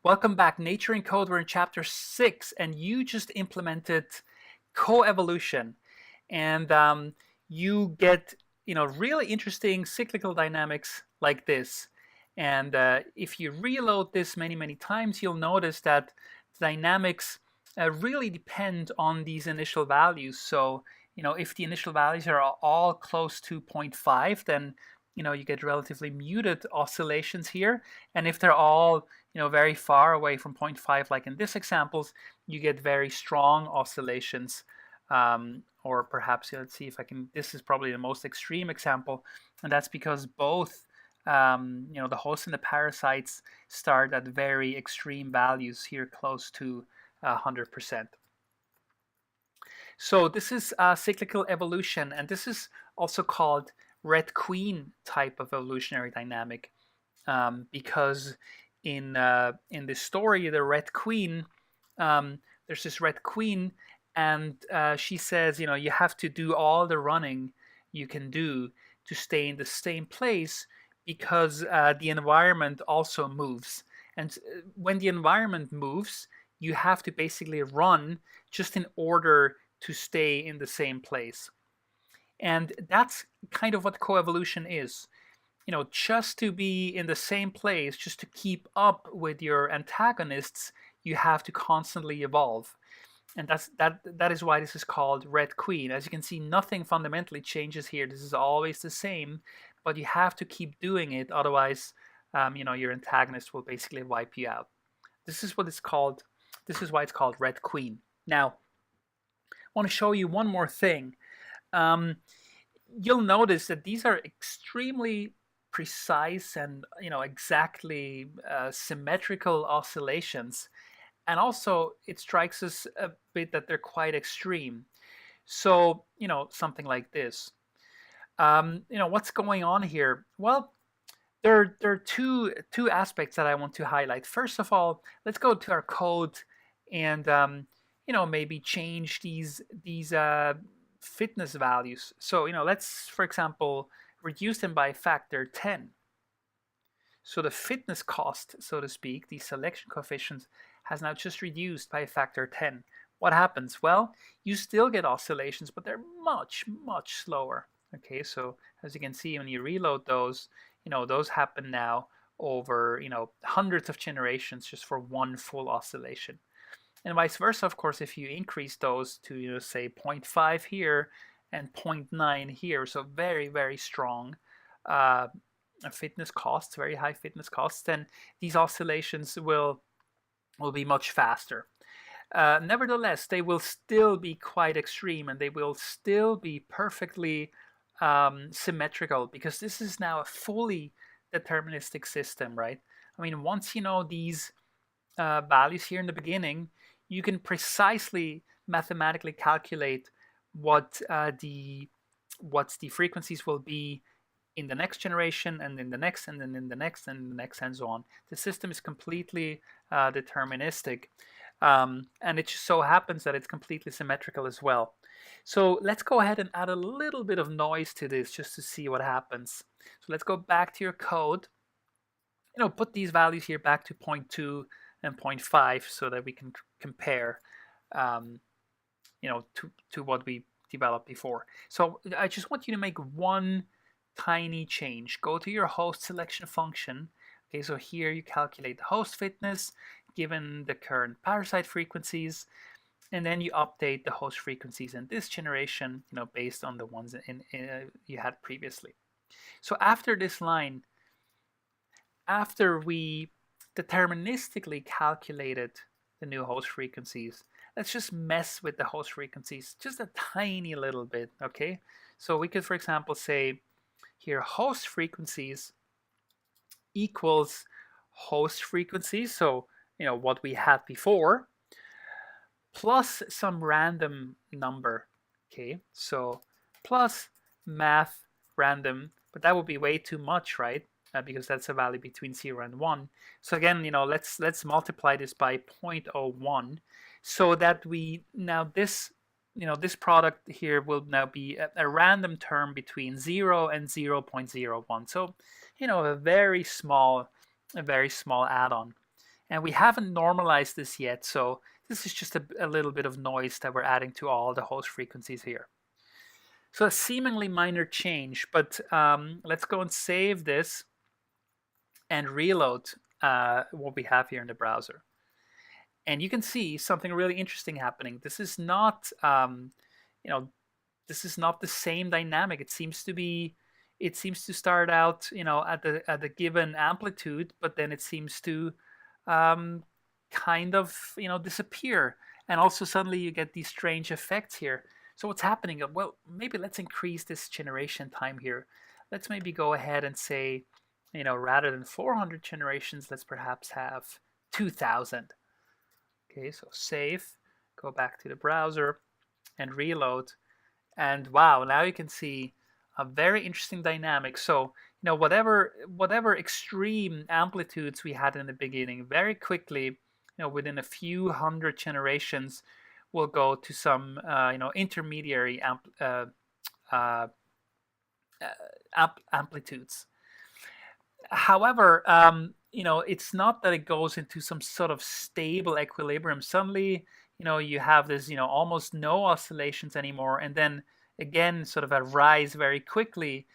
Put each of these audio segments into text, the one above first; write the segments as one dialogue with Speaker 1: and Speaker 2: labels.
Speaker 1: Welcome back. Nature in Code. We're in chapter 6, and you just implemented coevolution, and you get really interesting cyclical dynamics like this. And if you reload this many times, you'll notice that dynamics really depend on these initial values. So if the initial values are all close to 0.5, then you get relatively muted oscillations here. And if they're all very far away from 0.5, like in this examples, you get very strong oscillations. Or perhaps, let's see if I can, this is probably the most extreme example, and that's because both the host and the parasites start at very extreme values here, close to 100%. So this is cyclical evolution, and this is also called red queen type of evolutionary dynamic, because in the story, the red queen, there's this red queen, and she says, you have to do all the running you can do to stay in the same place, because the environment also moves. And when the environment moves, you have to basically run just in order to stay in the same place. And that's kind of what coevolution is. Just to be in the same place, just to keep up with your antagonists, you have to constantly evolve. And that is why this is called red queen. As you can see, nothing fundamentally changes here. This is always the same, but you have to keep doing it. Otherwise, your antagonist will basically wipe you out. This is what it's called. This is why it's called red queen. Now, I want to show you one more thing. You'll notice that these are extremely precise and exactly symmetrical oscillations. And also, it strikes us a bit that they're quite extreme. So, something like this. What's going on here? Well, there are two aspects that I want to highlight. First of all, let's go to our code and maybe change these fitness values. So, let's, for example, reduce them by a factor 10. So the fitness cost, so to speak, the selection coefficients, has now just reduced by a factor 10. What happens? Well, you still get oscillations, but they're much slower. Okay, so as you can see, when you reload those, those happen now over hundreds of generations just for one full oscillation. And vice versa, of course, if you increase those to say 0.5 here and 0.9 here, so very strong fitness costs, very high fitness costs, then these oscillations will be much faster. Nevertheless, they will still be quite extreme, and they will still be perfectly symmetrical, because this is now a fully deterministic system, right? I mean, once you know these values here in the beginning, you can precisely mathematically calculate what the frequencies will be in the next generation, and in the next, and then in the next, and the next, and so on. The system is completely deterministic, and it just so happens that it's completely symmetrical as well. So let's go ahead and add a little bit of noise to this just to see what happens. So let's go back to your code. Put these values here back to 0.2 and 0.5 so that we can compare, to what we developed before. So I just want you to make one tiny change. Go to your host selection function. Okay, so here you calculate the host fitness given the current parasite frequencies, and then you update the host frequencies in this generation, based on the ones you had previously. So after this line, after we deterministically calculated the new host frequencies, let's just mess with the host frequencies just a tiny little bit. Okay, so we could, for example, say here host frequencies equals host frequencies, so what we had before, plus some random number. Okay, so plus math random, but that would be way too much, right? Because that's a value between 0 and 1. So again, let's multiply this by 0.01, so that we now this product here will now be a random term between 0 and 0.01. So a very small add-on. And we haven't normalized this yet, so this is just a little bit of noise that we're adding to all the host frequencies here. So a seemingly minor change, but let's go and save this and reload what we have here in the browser. And you can see something really interesting happening. This is not, you know, this is not the same dynamic. It seems to start out, at the given amplitude, but then it seems to kind of, disappear. And also suddenly you get these strange effects here. So what's happening? Well, maybe let's increase this generation time here. Let's maybe go ahead and say, rather than 400 generations, let's perhaps have 2000. Okay, so save, go back to the browser and reload. And wow, now you can see a very interesting dynamic. So, whatever extreme amplitudes we had in the beginning, very quickly, within a few hundred generations, we'll go to some, intermediary amplitudes. However, it's not that it goes into some sort of stable equilibrium. Suddenly, you have this, almost no oscillations anymore, and then again, sort of a rise very quickly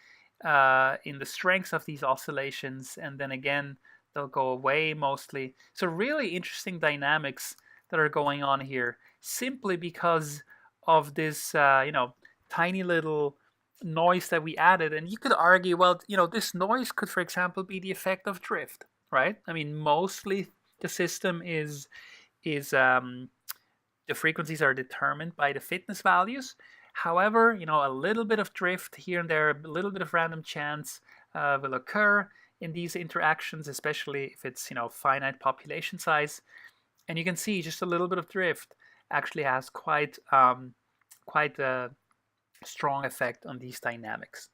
Speaker 1: in the strengths of these oscillations, and then again, they'll go away mostly. So really interesting dynamics that are going on here, simply because of this, tiny little noise that we added. And you could argue, well, this noise could, for example, be the effect of drift, right? I mean, mostly the system is the frequencies are determined by the fitness values. However, a little bit of drift here and there, a little bit of random chance will occur in these interactions, especially if it's, finite population size. And you can see just a little bit of drift actually has quite a strong effect on these dynamics.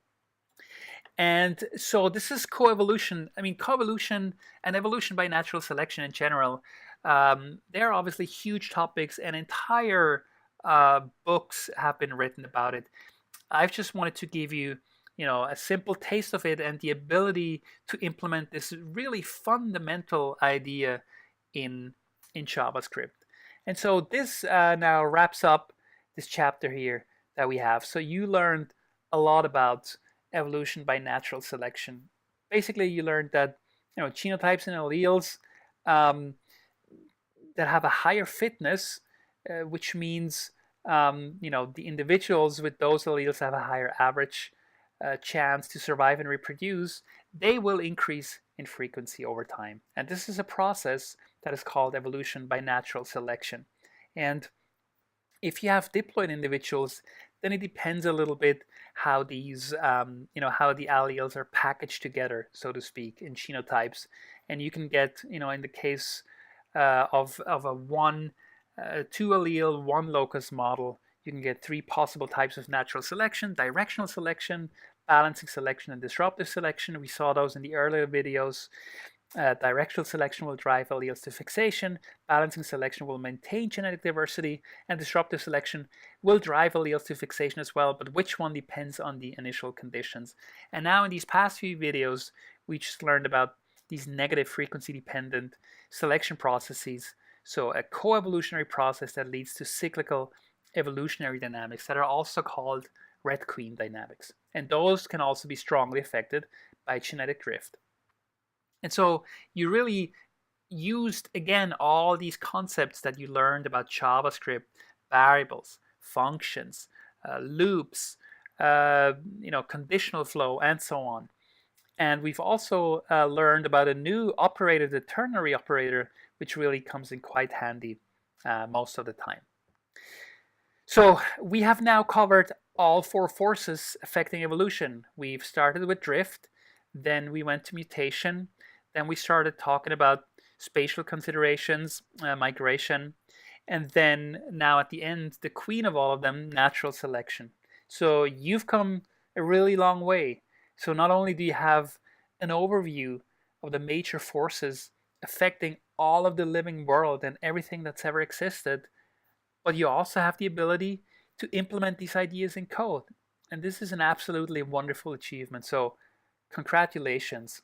Speaker 1: And so this is coevolution. I mean, coevolution and evolution by natural selection in general, they're obviously huge topics, and entire books have been written about it. I've just wanted to give you, a simple taste of it and the ability to implement this really fundamental idea in JavaScript. And so this now wraps up this chapter here that we have. So you learned a lot about evolution by natural selection. Basically, you learned that genotypes and alleles that have a higher fitness, which means the individuals with those alleles have a higher average chance to survive and reproduce. They will increase in frequency over time, and this is a process that is called evolution by natural selection. And if you have diploid individuals, then it depends a little bit how these, how the alleles are packaged together, so to speak, in genotypes. And you can get, in the case of a two allele, one locus model, you can get three possible types of natural selection: directional selection, balancing selection, and disruptive selection. We saw those in the earlier videos. Directional selection will drive alleles to fixation, balancing selection will maintain genetic diversity, and disruptive selection will drive alleles to fixation as well, but which one depends on the initial conditions. And now in these past few videos, we just learned about these negative frequency dependent selection processes. So a coevolutionary process that leads to cyclical evolutionary dynamics that are also called Red Queen dynamics. And those can also be strongly affected by genetic drift. And so you really used, again, all these concepts that you learned about JavaScript, variables, functions, loops, conditional flow, and so on. And we've also learned about a new operator, the ternary operator, which really comes in quite handy most of the time. So we have now covered all four forces affecting evolution. We've started with drift, then we went to mutation, then we started talking about spatial considerations, migration, and then now at the end, the queen of all of them, natural selection. So you've come a really long way. So not only do you have an overview of the major forces affecting all of the living world and everything that's ever existed, but you also have the ability to implement these ideas in code. And this is an absolutely wonderful achievement. So congratulations.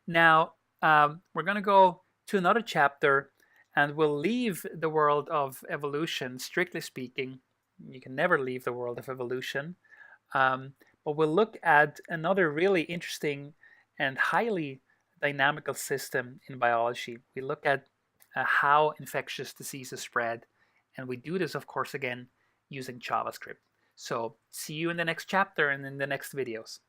Speaker 1: Now, we're going to go to another chapter, and we'll leave the world of evolution, strictly speaking. You can never leave the world of evolution. Um, but we'll look at another really interesting and highly dynamical system in biology. We look at how infectious diseases spread, and we do this, of course, again, using JavaScript. So see you in the next chapter and in the next videos.